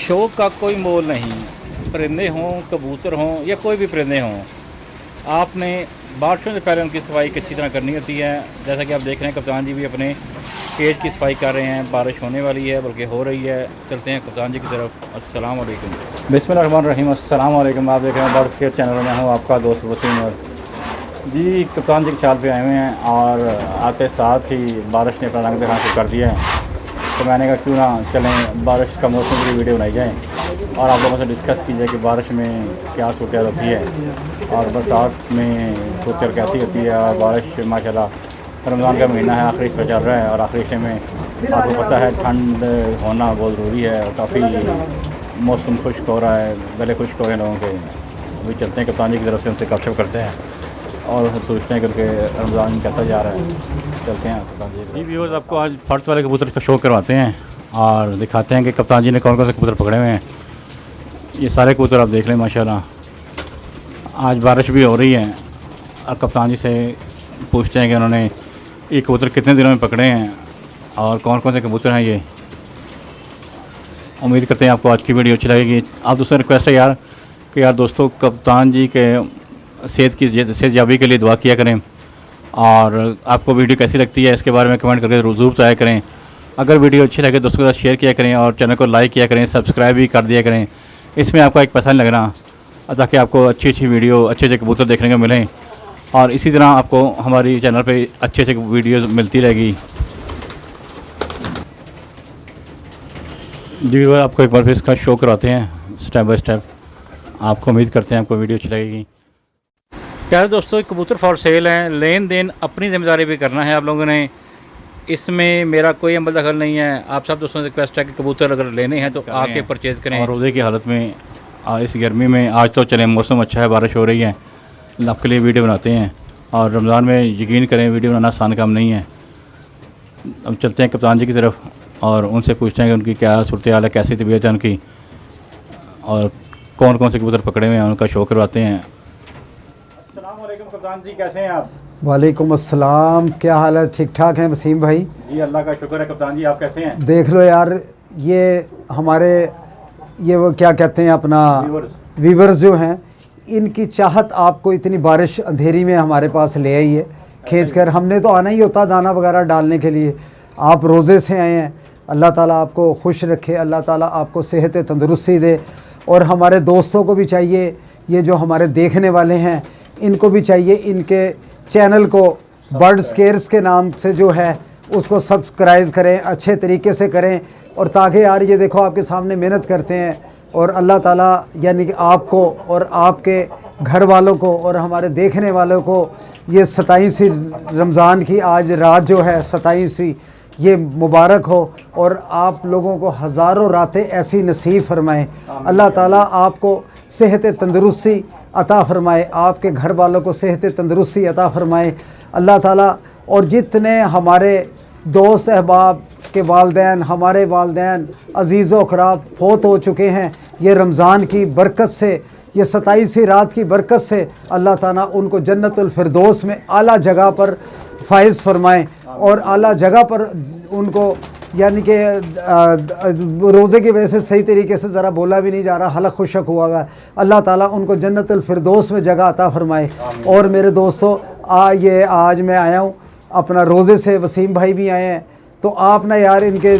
शौक़ का कोई मोल नहीं। परिंदे हों, कबूतर हों या कोई भी परिंदे हों, आपने बारिशों से पहले उनकी सफाई अच्छी तरह करनी होती है। जैसा कि आप देख रहे हैं कप्तान जी भी अपने केज की सफाई कर रहे हैं। बारिश होने वाली है, बल्कि हो रही है। चलते हैं कप्तान जी की तरफ। अस्सलाम वालेकुम। बिस्मिल्लाहिर्रहमानिर्रहीम। अस्सलाम वालेकुम। आप देख रहे हैं बर्ड्स केयर चैनल में हूँ आपका दोस्त वसीम जी। कप्तान जी की चाल पे आए हुए हैं और आते साथ ही बारिश ने अपना रंग दिखाना शुरू कर दिया है। तो मैंने कहा क्यों ना चलें बारिश का मौसम की वीडियो बनाई जाए और आप लोगों से डिस्कस की जाए कि बारिश में क्या सूरत होती है और बरसात में सूरत कैसी होती है। और बारिश माशाल्लाह रमज़ान का महीना है, आखिरी हिस्सा चल रहा है और आखिरी हिस्से में आपको पता है ठंड होना बहुत ज़रूरी है और काफ़ी मौसम खुश्क हो रहा है, गले खुश्क हो रहे हैं लोगों के। अभी चलते हैं कप्तान जी की तरफ से उनसे गपशप करते हैं और पूछते हैं करके रमज़ान कैसा जा रहा है। चलते हैं कप्तान जी। व्यूअर्स, आपको आज फर्श वाले कबूतर का शो करवाते हैं और दिखाते हैं कि कप्तान जी ने कौन कौन से कबूतर पकड़े हुए हैं। ये सारे कबूतर आप देख लें माशाल्लाह। आज बारिश भी हो रही है और कप्तान जी से पूछते हैं कि उन्होंने ये कबूतर कितने दिनों में पकड़े हैं और कौन कौन से कबूतर हैं ये। उम्मीद करते हैं आपको आज की वीडियो अच्छी लगेगी। आप दोस्तों रिक्वेस्ट है यार कि यार दोस्तों कप्तान जी के सेहतयाबी के लिए दुआ किया करें और आपको वीडियो कैसी लगती है इसके बारे में कमेंट करके ज़रूर बताया करें। अगर वीडियो अच्छी लगे दोस्तों के साथ शेयर किया करें और चैनल को लाइक किया करें, सब्सक्राइब भी कर दिया करें। इसमें आपका एक पैसा नहीं लगना, ताकि आपको अच्छी अच्छी वीडियो अच्छे अच्छे कबूतर देखने को मिलें और इसी तरह आपको हमारी चैनल पे अच्छे अच्छे वीडियोस मिलती रहेगी। जी आपको एक बार फिर इसका शो कराते हैं स्टेप बाय स्टेप। आपको उम्मीद करते हैं आपको वीडियो अच्छी लगेगी। प्यारे दोस्तों, कबूतर फॉर सेल हैं। लेन देन अपनी ज़िम्मेदारी भी करना है आप लोगों ने, इसमें मेरा कोई अमल दखल नहीं है। आप सब दोस्तों से रिक्वेस्ट है कि कबूतर अगर लेने हैं तो आके परचेज़ करें। और रोज़े की हालत में इस गर्मी में आज तो चलें मौसम अच्छा है, बारिश हो रही है, आपके लिए वीडियो बनाते हैं और रमज़ान में यकीन करें वीडियो बनाना आसान काम नहीं है। अब चलते हैं कप्तान जी की तरफ और उनसे पूछते हैं कि उनकी क्या सूरत हाल है, कैसी तबीयत है उनकी और कौन कौन से कबूतर पकड़े हुए हैं, उनका शो करवाते हैं। अस्सलाम वालेकुम कप्तान जी, कैसे हैं आप? वालेकुम अस्सलाम, क्या हाल है? ठीक ठाक हैं वसीम भाई? जी अल्लाह का शुक्र है। कप्तान जी आप कैसे हैं? देख लो यार, ये हमारे ये वो क्या कहते हैं अपना व्यूअर्स जो हैं, इनकी चाहत आपको इतनी बारिश अंधेरी में हमारे पास ले आई है खींच कर। हमने तो आना ही होता दाना वगैरह डालने के लिए। आप रोज़े से आए हैं, अल्लाह ताला आपको खुश रखे, अल्लाह ताला आपको सेहत तंदुरुस्ती दे। और हमारे दोस्तों को भी चाहिए, ये जो हमारे देखने वाले हैं इनको भी चाहिए इनके चैनल को बर्ड्स केयर्स के नाम से जो है उसको सब्सक्राइब करें, अच्छे तरीके से करें। और ताकि यार ये देखो आपके सामने मेहनत करते हैं और अल्लाह ताला यानी कि आपको और आपके घर वालों को और हमारे देखने वालों को ये 27वीं रमज़ान की आज रात जो है 27वीं, ये मुबारक हो और आप लोगों को हज़ारों रातें ऐसी नसीब फरमाएँ। अल्लाह ताला आपको सेहत तंदुरुस्ती अता फ़रमाए, आपके घर वालों को सेहत तंदुरुस्ती अता फ़रमाए अल्लाह ताला। और जितने हमारे दोस्त अहबाब के वालदैन, हमारे वालदैन अज़ीज़ व क़राब फ़ौत हो चुके हैं, ये रमज़ान की बरकत से, ये 27वीं रात की बरकत से अल्लाह ताला उनको जन्नतुल फिरदौस में आला जगह पर फ़ाइज़ फ़रमाएँ और आला जगह पर उनको यानी कि रोज़े की वजह से सही तरीके से ज़रा बोला भी नहीं जा रहा, हलक खुशक हुआ है। अल्लाह ताला उनको जन्नतुल फिरदौस में जगह अता फ़रमाए। और मेरे दोस्तों, ये आज मैं आया हूँ अपना रोज़े से, वसीम भाई भी आए हैं, तो आप ना यार इनके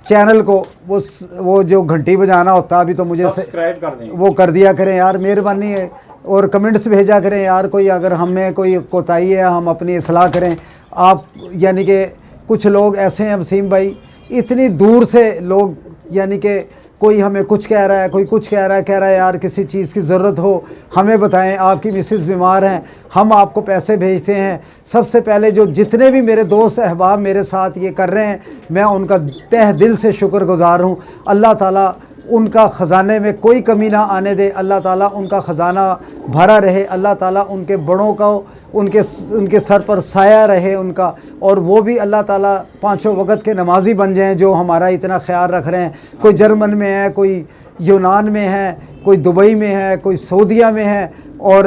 चैनल को वो जो घंटी बजाना होता है अभी तो मुझे सब्सक्राइब कर दें, वो कर दिया करें यार, मेहरबानी है। और कमेंट्स भेजा करें यार, कोई अगर हमें कोई कोताही है हम अपनी इस्लाह करें। आप यानी कि कुछ लोग ऐसे हैं वसीम भाई, इतनी दूर से लोग यानी कि कोई हमें कुछ कह रहा है, कोई कुछ कह रहा है यार किसी चीज़ की ज़रूरत हो हमें बताएं, आपकी मिसेस बीमार हैं, हम आपको पैसे भेजते हैं। सबसे पहले जो जितने भी मेरे दोस्त अहबाब मेरे साथ ये कर रहे हैं, मैं उनका तह दिल से शुक्रगुज़ार हूँ। अल्लाह ताला उनका ख़जाने में कोई कमी ना आने दे, अल्लाह ताला उनका ख़जाना भरा रहे, अल्लाह ताला उनके बड़ों का उनके सर पर साया रहे उनका। और वो भी अल्लाह ताला पाँचों वक़्त के नमाज़ी बन जाएं जो हमारा इतना ख्याल रख रहे हैं। कोई जर्मन में है, कोई यूनान में है, कोई दुबई में है, कोई सऊदीया में है और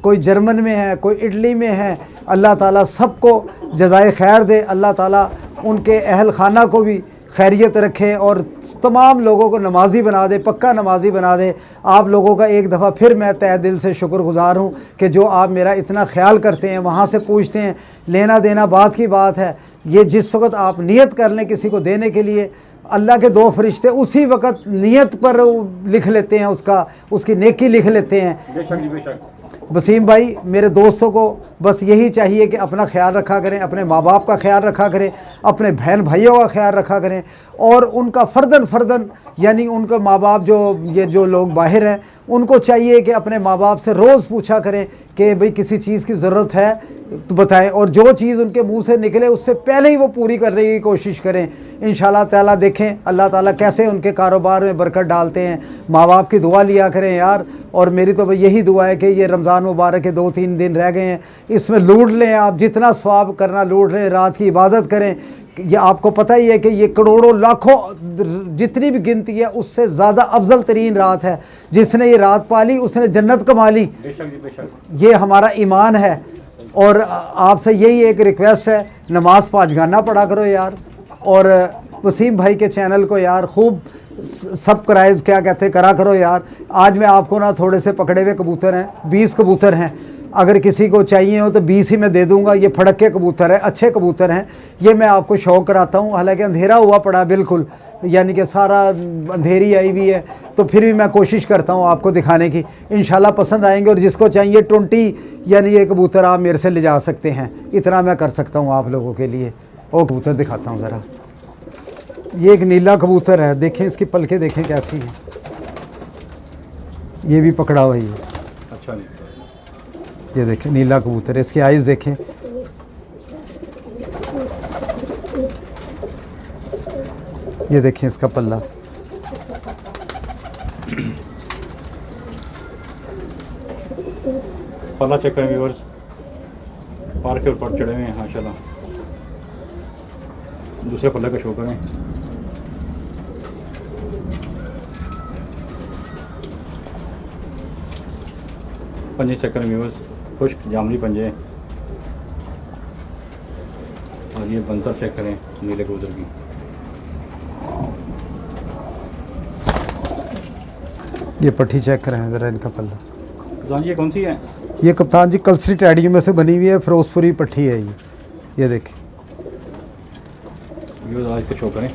कोई जर्मन में है, कोई इटली में है। अल्लाह ताला सबको जज़ाए खैर दे, अल्लाह ताला उनके अहल खाना को भी खैरियत रखे और तमाम लोगों को नमाजी बना दे, पक्का नमाजी बना दे। आप लोगों का एक दफ़ा फिर मैं तहे दिल से शुक्रगुज़ार हूँ कि जो आप मेरा इतना ख्याल करते हैं, वहाँ से पूछते हैं। लेना देना बात की बात है। ये जिस वक्त आप नियत कर लें किसी को देने के लिए, अल्लाह के दो फरिश्ते उसी वक्त नियत पर लिख लेते हैं, उसकी नेकी लिख लेते हैं। बेशक जी, बेशक। वसीम भाई, मेरे दोस्तों को बस यही चाहिए कि अपना ख्याल रखा करें, अपने माँ बाप का ख्याल रखा करें, अपने बहन भाइयों का ख्याल रखा करें और उनका फ़र्दन यानी उनके माँ बाप जो लोग बाहर हैं, उनको चाहिए कि अपने माँ बाप से रोज़ पूछा करें कि भाई किसी चीज़ की ज़रूरत है तो बताएं, और जो चीज़ उनके मुंह से निकले उससे पहले ही वो पूरी करने की कोशिश करें। इंशाल्लाह ताला देखें अल्लाह ताला कैसे उनके कारोबार में बरकत डालते हैं। माँ बाप की दुआ लिया करें यार। और मेरी तो भाई यही दुआ है कि ये रमज़ान मुबारक के 2-3 दिन रह गए हैं, इसमें लूट लें आप, जितना सवाब करना लूट लें, रात की इबादत करें। ये आपको पता ही है कि ये करोड़ों लाखों जितनी भी गिनती है उससे ज़्यादा अफजल तरीन रात है। जिसने ये रात पाली उसने जन्नत कमा ली। ये हमारा ईमान है। और आपसे यही एक रिक्वेस्ट है, नमाज पाँचगाना पढ़ा करो यार। और वसीम भाई के चैनल को यार खूब सब्सक्राइब क्या कहते करा करो यार। आज मैं आपको ना थोड़े से पकड़े हुए कबूतर हैं, 20 कबूतर हैं, अगर किसी को चाहिए हो तो 20 ही मैं दे दूंगा। ये फड़क के कबूतर है, अच्छे कबूतर हैं, ये मैं आपको शौक़ कराता हूँ। हालांकि अंधेरा हुआ पड़ा बिल्कुल, यानी कि सारा अंधेरी आई हुई है, तो फिर भी मैं कोशिश करता हूँ आपको दिखाने की। इंशाल्लाह पसंद आएंगे। और जिसको चाहिए 20 यानी ये कबूतर आप मेरे से ले जा सकते हैं, इतना मैं कर सकता हूँ आप लोगों के लिए। वो कबूतर दिखाता हूँ ज़रा। ये एक नीला कबूतर है, देखें इसकी पलकें देखें कैसी हैं। ये भी पकड़ा हुआ ही है। अच्छा जी। ये देखें नीला कबूतर है, इसकी आइज़ देखें। ये देखें इसका पल्ला। पल्ला चेक करें व्यूअर्स, पार के ऊपर चढ़े हुए हैं माशाल्लाह। दूसरे पल्ले का शो करें। पंजे चेक करें व्यूअर्स, खुश्क जामनी पंजे। और ये बंतर चेक करें नीले कबूतर की। ये पट्टी चेक करें ज़रा इनका पल्ला। कप्तान जी ये कौन सी है? ये कप्तान जी कलसरी टैडी में से बनी हुई है, फिरोजपुरी पट्टी है ये देखें। व्यूअर्स आज इसका शो करें।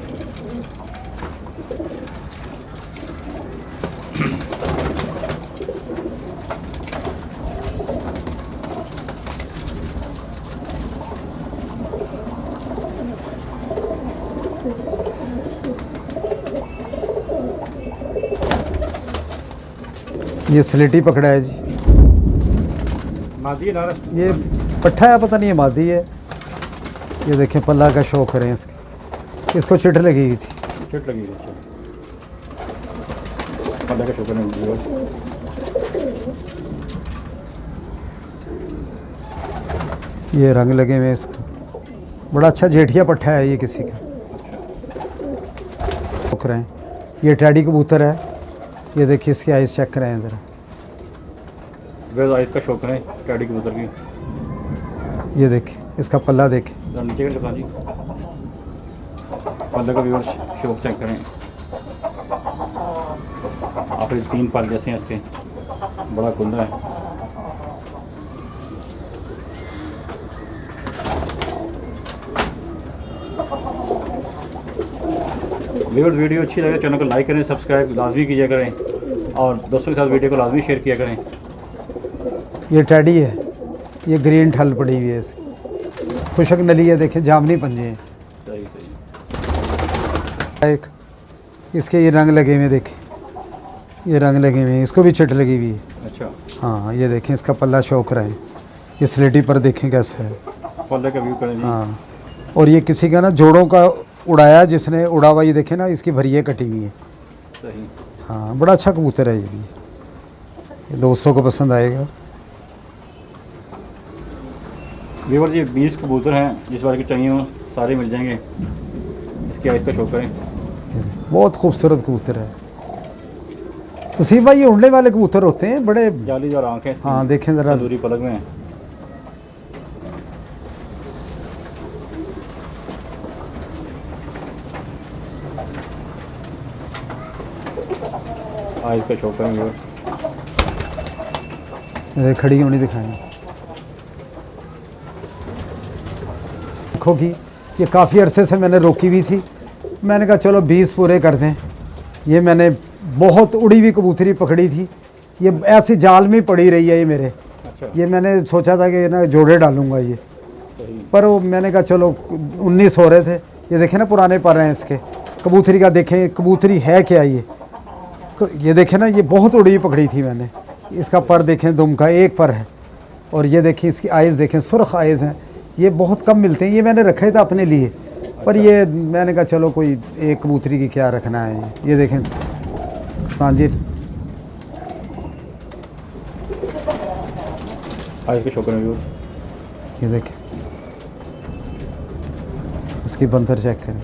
ये स्लेटी पकड़ा है जी। मादी नारा। ये पट्ठा है, पता नहीं है मादी है। ये देखें पल्ला का शो करें इसके। इसको चिट लगी हुई थी। चिट लगी हुई थी। पल्ले का शो करें। ये रंग लगे हुए इसको, बड़ा अच्छा जेठिया पट्ठा है ये किसी का। रहे हैं ये टैडी कबूतर है। ये देखिए इसकी आइज़ चेक करें ज़रा। वेज आइज़ का शो करें टैडी कबूतर की। ये देखिए इसका पल्ला देखें। नीचे कप्तान जी पल्ले का व्यूअर्स शो चेक करें। आप 3 पाल जैसे हैं इसके, बड़ा खुला है। वीडियो अच्छी लगे चैनल को लाइक करें, सब्सक्राइब लाजमी कीजिए करें और दोस्तों के साथ वीडियो को लाजमी शेयर किया करें। ये टैडी है, ये ग्रीन ठल पड़ी हुई है इसकी, खुशक नली है, देखें जामनी पंजे हैं। सही। एक इसके ये रंग लगे हुए, देखें ये रंग लगे हुए हैं, इसको भी चिट लगी हुई है। अच्छा हाँ ये देखें इसका पल्ला शो कराएं। ये स्लेटी पर देखें कैसा है, पल्ले का व्यू करें। हाँ और ये किसी का ना जोड़ों का उड़ाया, जिसने उड़ा हुआ, ये देखें ना इसकी भरिया कटी हुई है। सही। हाँ बड़ा अच्छा कबूतर है ये भी, ये दोस्तों को पसंद आएगा। व्यूअर्स ये 20 कबूतर हैं, जिस बार की चाहिए हो सारे मिल जाएंगे। इसकी आइज़ का शो करें। बहुत खूबसूरत कबूतर है। वसीम भाई ये उड़ने वाले कबूतर होते हैं बड़े जालीदार आँखें। हाँ देखें ज़रा, दूरी पलक में है। आज इसका शो करेंगे। ये खड़ी होनी दिखाएंगे। देखो कि ये काफ़ी अरसे से मैंने रोकी हुई थी, मैंने कहा चलो 20 पूरे कर दें। ये मैंने बहुत उड़ी हुई कबूतरी पकड़ी थी, ये ऐसी जाल में पड़ी रही है ये मेरे। अच्छा। ये मैंने सोचा था कि ना जोड़े डालूंगा ये, सही। पर वो मैंने कहा चलो 19 हो रहे थे। ये देखें ना पुराने पर हैं इसके, कबूतरी का देखें कबूतरी है क्या ये देखें ना, ये बहुत उड़ी हुई पकड़ी थी मैंने। इसका पर देखें दुम का एक पर है, और ये देखें इसकी आइज़ देखें, सुर्ख आइज़ हैं। ये बहुत कम मिलते हैं, ये मैंने रखे थे अपने लिए, पर ये मैंने कहा चलो कोई एक कबूतरी की क्या रखना है। ये देखें। हाँ जी, आज इसका शो करेंगे। ये देखें इसकी बंदर चेक करें।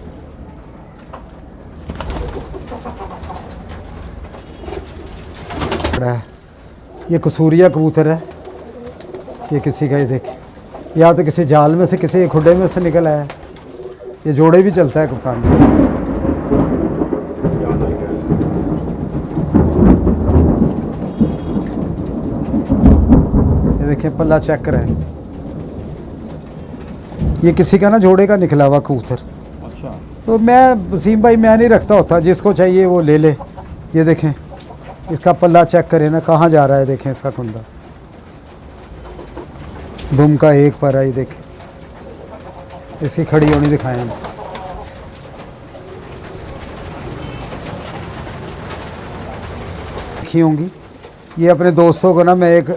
बड़ा है ये कसूरिया कबूतर है, ये किसी का, ये देखें या तो किसी जाल में से किसी खुडे में से निकल आया। ये जोड़े भी चलता है कप्तान जी। ये देखें पल्ला चेक करें, ये किसी का ना जोड़े का निकला हुआ कबूतर। अच्छा। तो मैं वसीम भाई मैं नहीं रखता होता, जिसको चाहिए वो ले ले। ये देखें इसका पल्ला चेक करें ना, कहाँ जा रहा है। देखें इसका कुंदा दुम का एक पर है। ये देखें इसकी खड़ी होनी दिखाएं हम। देखी होंगी ये अपने दोस्तों को ना, मैं एक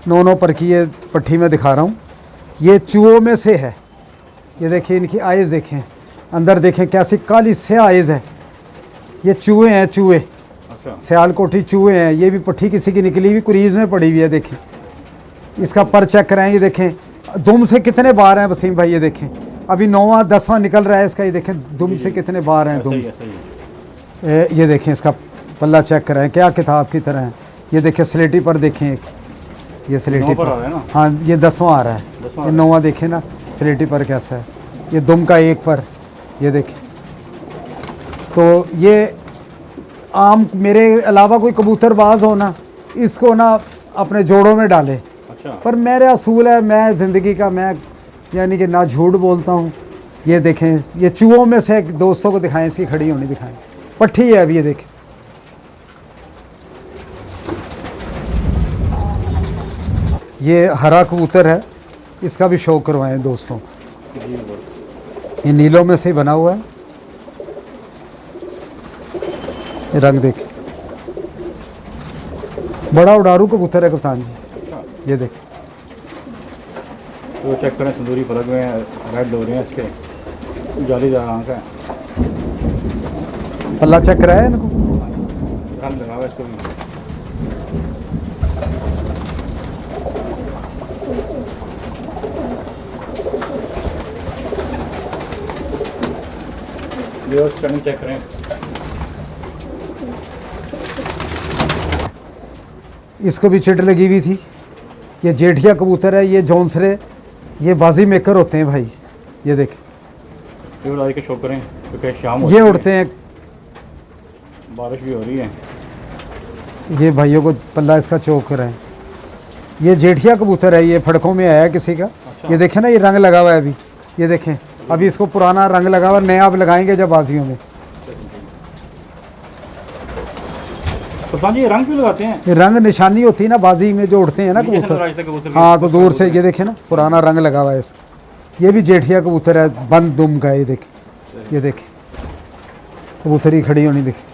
9 पर की ये पट्टी में दिखा रहा हूँ। ये चूहों में से है। ये देखिए इनकी आइज़ देखें, अंदर देखें कैसी काली स्याह आइज़ है। ये चूहे हैं, चूहे। अच्छा। सियालकोटी चूहे हैं। ये भी पट्टी किसी की निकली हुई कुरीज़ में पड़ी हुई है। देखें इसका पर चेक कराएं। ये देखें दुम से कितने बार हैं वसीम भाई। ये देखें अभी 9वां 10वां निकल रहा है इसका। ये देखें दुम से कितने बार हैं दुम से। ये देखें इसका पल्ला चेक कराएं, क्या किताब की तरह है। ये देखें स्लेटी पर देखें, ये स्लेटी पर, हाँ ये 10वां आ रहा है। ये 9वां देखें ना स्लेटी पर कैसा है। ये दुम का एक पर। ये देखें तो ये आम मेरे अलावा कोई कबूतरबाज हो ना, इसको ना अपने जोड़ों में डाले। अच्छा। पर मेरा असूल है, मैं ज़िंदगी का मैं यानी कि ना झूठ बोलता हूँ। ये देखें ये चूहों में से दोस्तों को दिखाएं, इसकी खड़ी होनी दिखाएं। पट्टी है अभी। ये देखें ये हरा कबूतर है, इसका भी शौक करवाएं दोस्तों को। ये नीलों में से ही बना हुआ है। ये रंग देखें, बड़ा उड़ारू कबूतर है कप्तान जी। ये देखें तो चेक करें, संदूरी पलक में रेड हो रहे हैं इसके, जालीदार आँख है। पल्ला चेक कराया इनको, रंग लगा हुआ इसको भी। चेक करें। इसको भी चिट लगी हुई थी। ये जेठिया कबूतर है, ये जौनसरे, ये बाजी मेकर होते हैं भाई। ये देख ये उड़ाई के शो करें क्योंकि शाम ये उड़ते हैं, बारिश भी हो रही है। ये भाइयों को पल्ला इसका चौक कराएं। ये जेठिया कबूतर है, ये फड़कों में आया है किसी का। ये देखें ना ये रंग लगा हुआ है अभी। ये देखें अभी इसको पुराना रंग लगा हुआ, नया आप लगाएंगे जब बाजियों में। तो जी रंग क्यों लगाते हैं? ये रंग निशानी होती है ना बाजी में जो उड़ते हैं ना कबूतर। हाँ तो दूर से ये देखें ना पुराना रंग लगा हुआ है इसका। ये भी जेठिया कबूतर है, बंद दुम का। ये देखें, ये देखें कबूतरी खड़ी होनी देखें।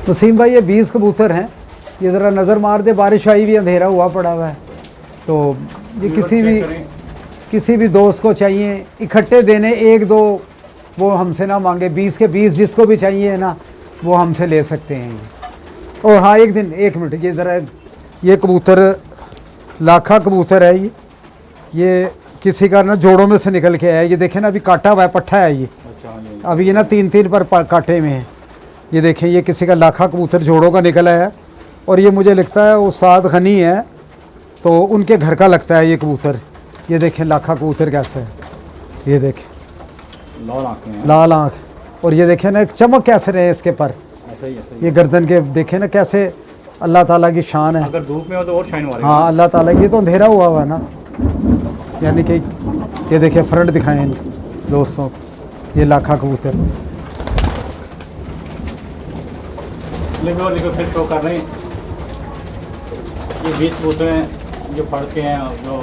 वसीम भाई ये 20 कबूतर हैं। ये ज़रा नज़र मार दे, बारिश आई हुई, अंधेरा हुआ पड़ा हुआ है। तो ये किसी भी दोस्त को चाहिए इकट्ठे देने, 1-2 वो हमसे ना मांगे, 20 के 20 जिसको भी चाहिए ना वो हमसे ले सकते हैं। और हाँ एक मिनट, ये ज़रा ये कबूतर लाखा कबूतर है। ये किसी का ना जोड़ों में से निकल के आया। ये देखें ना अभी काटा हुआ है, पट्ठा है ये। अभी ये ना 3-3 पर काटे में है। ये देखें ये किसी का लाखा कबूतर जोड़ों का निकला है। और ये मुझे लगता है वो साद खनी है तो उनके घर का लगता है ये कबूतर। ये देखें लाखा कबूतर कैसा है। ये देखें लाल आँखें हैं। लाल आँख। और ये देखें ना एक चमक कैसे रहे इसके पर, ऐसा ही ऐसा ही। ये गर्दन के देखें ना कैसे अल्लाह ताला की शान है। अगर धूप में हो तो और शाइन मारेगा। हाँ अल्लाह ताला की, ये तो अंधेरा हुआ हुआ है ना, यानी कि ये देखिए फ्रंट दिखाएं इन दोस्तों, ये लाखा कबूतर। लिखो फिर शो कर रहे हैं। ये 20 कबूतर हैं जो फड़ के हैं, जो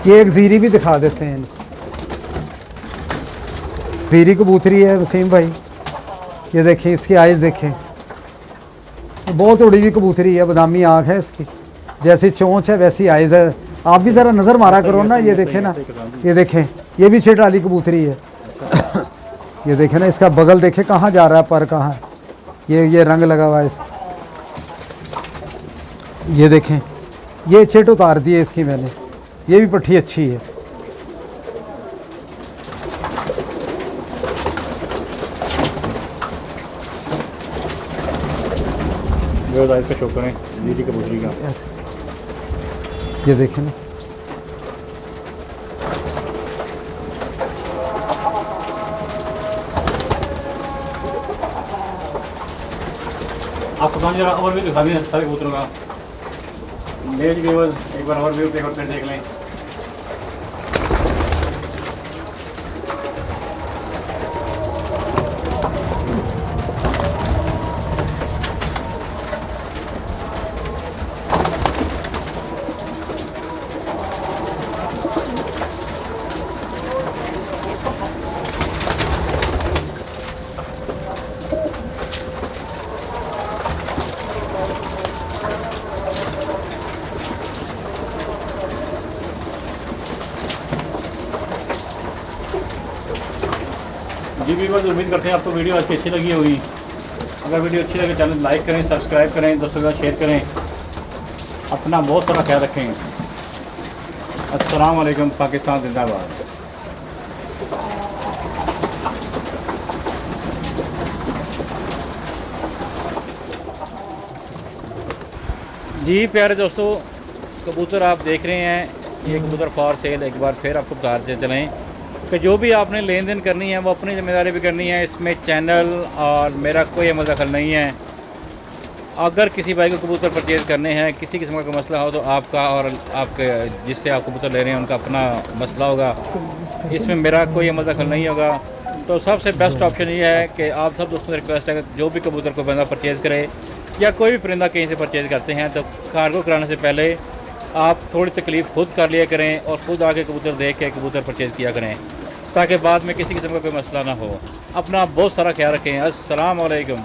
ये एक जीरी भी दिखा देते हैं इनको। जीरी कबूतरी है वसीम भाई, ये देखें इसकी आइज़ देखें, बहुत उड़ी हुई कबूतरी है, बादामी आँख है इसकी, जैसी चोंच है वैसी आइज़ है। आप भी ज़रा नज़र मारा करो ना, ये देखें ना, ये देखें ये भी छिटाली कबूतरी है। ये देखें ना इसका बगल देखें कहाँ जा रहा है, पर कहाँ है, ये रंग लगा हुआ है इस। ये देखें ये चिट उतार दी है इसकी मैंने, ये भी पट्टी अच्छी है। जो इसका शो करें नीली कबूतरी का। ऐसे ये देखें ना, आपको कौन जरा और भी दिखा दें सारे कबूतरों का। ले लीजिए एक बार और भी देख लें। जी भी बस उम्मीद करते हैं आपको वीडियो अच्छी लगी होगी। अगर वीडियो अच्छी लगे चैनल लाइक करें, सब्सक्राइब करें, दोस्तों के साथ शेयर करें। अपना बहुत सारा ख्याल रखें। अस्सलाम वालेकुम, पाकिस्तान जिंदाबाद। जी प्यारे दोस्तों, कबूतर आप देख रहे हैं, ये कबूतर फॉर सेल। एक बार फिर आपको बताते चलें कि जो भी आपने लेन देन करनी है वो अपनी ज़िम्मेदारी भी करनी है, इसमें चैनल और मेरा कोई अमल दखल नहीं है। अगर किसी भाई को कबूतर परचेज़ करने हैं, किसी किस्म का मसला हो तो आपका और आपके जिससे आप कबूतर ले रहे हैं उनका अपना मसला होगा, इसमें मेरा कोई अमल दखल नहीं होगा। तो सबसे बेस्ट ऑप्शन ये है कि आप सब दोस्तों से रिक्वेस्ट है कि जो भी कबूतर को बंदा परचेज़ करे या कोई भी परिंदा कहीं से परचेज़ करते हैं तो कार्गो कराने से पहले आप थोड़ी तकलीफ़ खुद कर लिया करें और ख़ुद आके कबूतर देख के कबूतर परचेज़ किया करें, ताकि बाद में किसी किस्म का कोई मसला ना हो। अपना बहुत सारा ख्याल रखें। अस्सलाम वालेकुम।